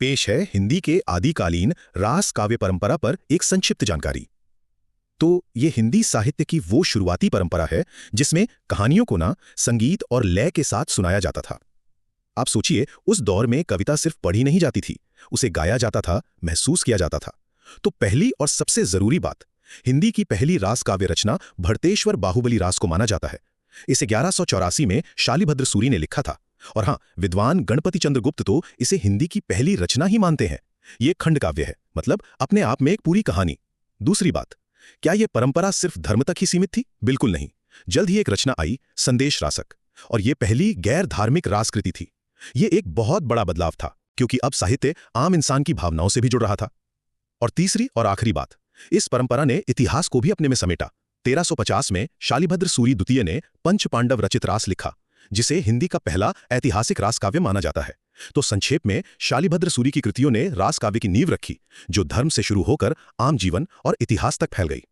पेश है हिंदी के आदिकालीन रास काव्य परंपरा पर एक संक्षिप्त जानकारी। तो ये हिंदी साहित्य की वो शुरुआती परंपरा है जिसमें कहानियों को ना संगीत और लय के साथ सुनाया जाता था। आप सोचिए, उस दौर में कविता सिर्फ पढ़ी नहीं जाती थी, उसे गाया जाता था, महसूस किया जाता था। तो पहली और सबसे जरूरी बात, हिंदी की पहली रास काव्य रचना भरतेश्वर बाहुबली रास को माना जाता है। इसे 1184 में शालिभद्र सूरी ने लिखा था। और हाँ, विद्वान गणपति चंद्र गुप्त तो इसे हिंदी की पहली रचना ही मानते हैं। ये खंड काव्य है, मतलब अपने आप में एक पूरी कहानी। दूसरी बात, क्या यह परंपरा सिर्फ धर्म तक ही सीमित थी? बिल्कुल नहीं। जल्द ही एक रचना आई, संदेश रासक, और यह पहली गैर धार्मिक रासकृति थी। ये एक बहुत बड़ा बदलाव था, क्योंकि अब साहित्य आम इंसान की भावनाओं से भी जुड़ रहा था। और तीसरी और आखिरी बात, इस परंपरा ने इतिहास को भी अपने में समेटा। 1350 में शालिभद्र सूरी द्वितीय ने पंच पांडव रचित रास लिखा, जिसे हिंदी का पहला ऐतिहासिक रास काव्य माना जाता है। तो संक्षेप में, शालिभद्र सूरी की कृतियों ने रास काव्य की नींव रखी, जो धर्म से शुरू होकर आम जीवन और इतिहास तक फैल गई।